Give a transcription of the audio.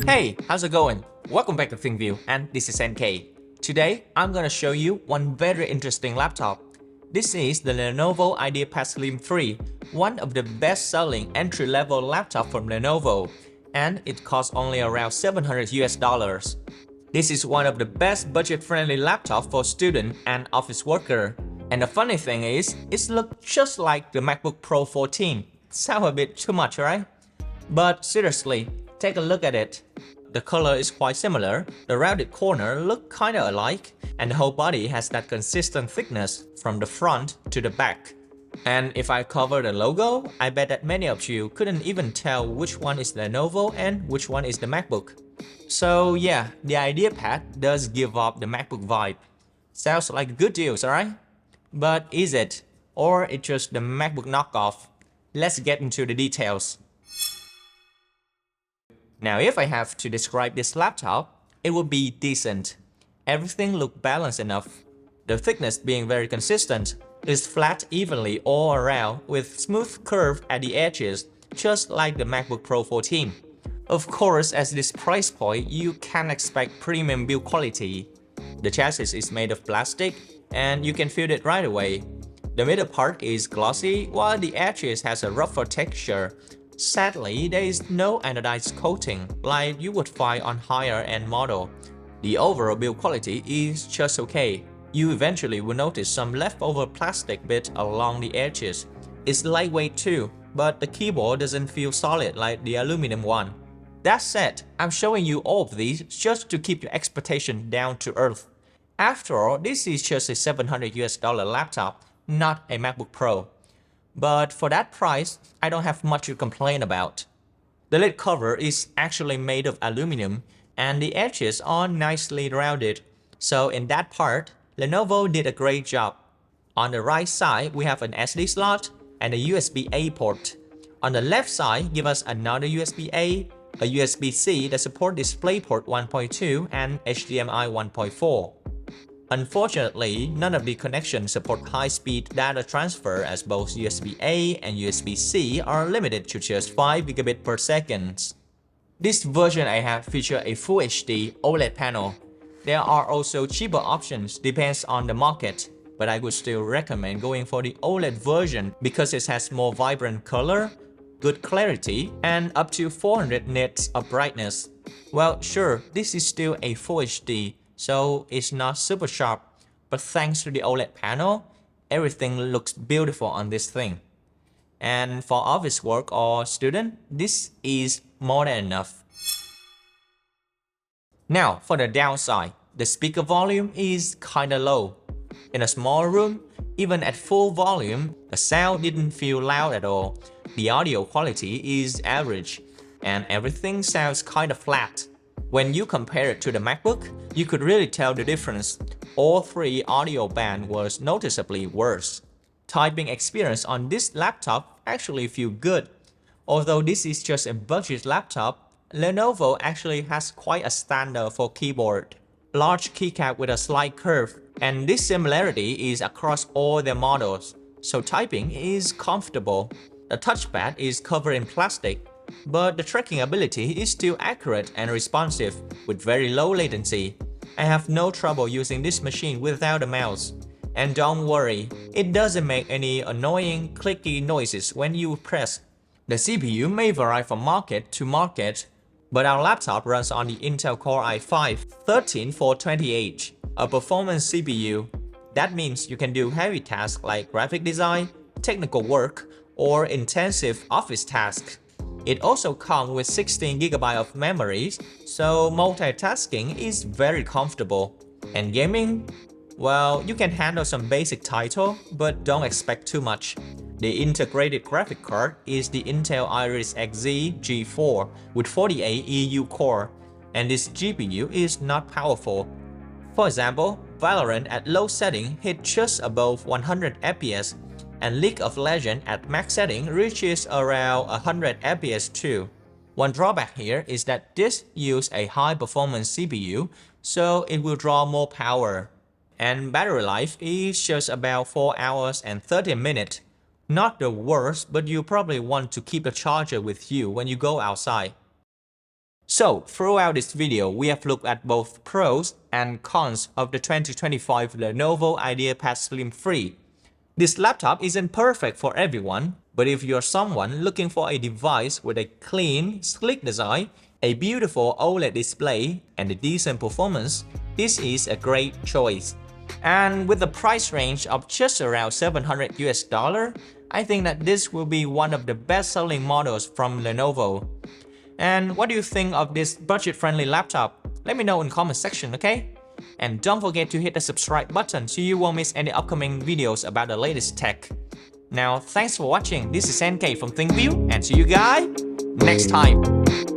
Hey, how's it going? Welcome back to ThinkView, and this is NK. Today, I'm gonna show you one very interesting laptop. This is the Lenovo Ideapad Slim 3, one of the best-selling entry-level laptop from Lenovo, and it costs only around $700 US. This is one of the best budget-friendly laptops for student and office worker. And the funny thing is, it looks just like the MacBook Pro 14. Sound a bit too much, right? But seriously, take a look at it. The color is quite similar, the rounded corner look kinda alike, and the whole body has that consistent thickness from the front to the back. And if I cover the logo, I bet that many of you couldn't even tell which one is Lenovo and which one is the MacBook. So yeah, the Ideapad does give off the MacBook vibe. Sounds like a good deal, alright? But is it? Or it's just the MacBook knockoff? Let's get into the details. Now if I have to describe this laptop, it would be decent. Everything looks balanced enough. The thickness being very consistent, is flat evenly all around with smooth curve at the edges, just like the MacBook Pro 14. Of course, at this price point, you can expect premium build quality. The chassis is made of plastic, and you can feel it right away. The middle part is glossy, while the edges has a rougher texture. Sadly, there is no anodized coating like you would find on higher-end model. The overall build quality is just okay. You eventually will notice some leftover plastic bit along the edges. It's lightweight too, but the keyboard doesn't feel solid like the aluminum one. That said, I'm showing you all of these just to keep your expectation down to earth. After all, this is just a $700 laptop, not a MacBook Pro. But for that price, I don't have much to complain about. The lid cover is actually made of aluminum and the edges are nicely rounded. So in that part, Lenovo did a great job. On the right side, we have an SD slot and a USB-A port. On the left side, give us another USB-A, a USB-C that support DisplayPort 1.2 and HDMI 1.4. Unfortunately, none of the connections support high-speed data transfer as both USB-A and USB-C are limited to just 5 gigabit per second. This version I have features a Full HD OLED panel. There are also cheaper options depends on the market, but I would still recommend going for the OLED version because it has more vibrant color, good clarity, and up to 400 nits of brightness. Well, sure, this is still a Full HD, so it's not super sharp, but thanks to the OLED panel, everything looks beautiful on this thing. And for office work or student, this is more than enough. Now for the downside, the speaker volume is kinda low. In a small room, even at full volume, the sound didn't feel loud at all. The audio quality is average, and everything sounds kinda flat. When you compare it to the MacBook, you could really tell the difference. All three audio bands was noticeably worse. Typing experience on this laptop actually feels good. Although this is just a budget laptop, Lenovo actually has quite a standard for keyboard. Large keycap with a slight curve, and this similarity is across all their models, so typing is comfortable. The touchpad is covered in plastic, but the tracking ability is still accurate and responsive with very low latency. I have no trouble using this machine without a mouse. And don't worry, it doesn't make any annoying clicky noises when you press. The CPU may vary from market to market, but our laptop runs on the Intel Core i5-13420H, a performance CPU. That means you can do heavy tasks like graphic design, technical work, or intensive office tasks. It also comes with 16 GB of memory, so multitasking is very comfortable. And gaming? Well, you can handle some basic title, but don't expect too much. The integrated graphic card is the Intel Iris Xe G4 with 48 EU core, and this GPU is not powerful. For example, Valorant at low setting hit just above 100 FPS, and League of Legends at max setting reaches around 100 FPS too. One drawback here is that this uses a high-performance CPU, so it will draw more power. And battery life is just about 4 hours and 30 minutes. Not the worst, but you probably want to keep the charger with you when you go outside. So, throughout this video, we have looked at both pros and cons of the 2025 Lenovo Ideapad Slim 3. This laptop isn't perfect for everyone, but if you're someone looking for a device with a clean, sleek design, a beautiful OLED display, and a decent performance, this is a great choice. And with the price range of just around $700 I think that this will be one of the best-selling models from Lenovo. And what do you think of this budget-friendly laptop? Let me know in the comment section, okay? And don't forget to hit the subscribe button so you won't miss any upcoming videos about the latest tech. Now, thanks for watching. This is NK from ThinkView, and see you guys next time.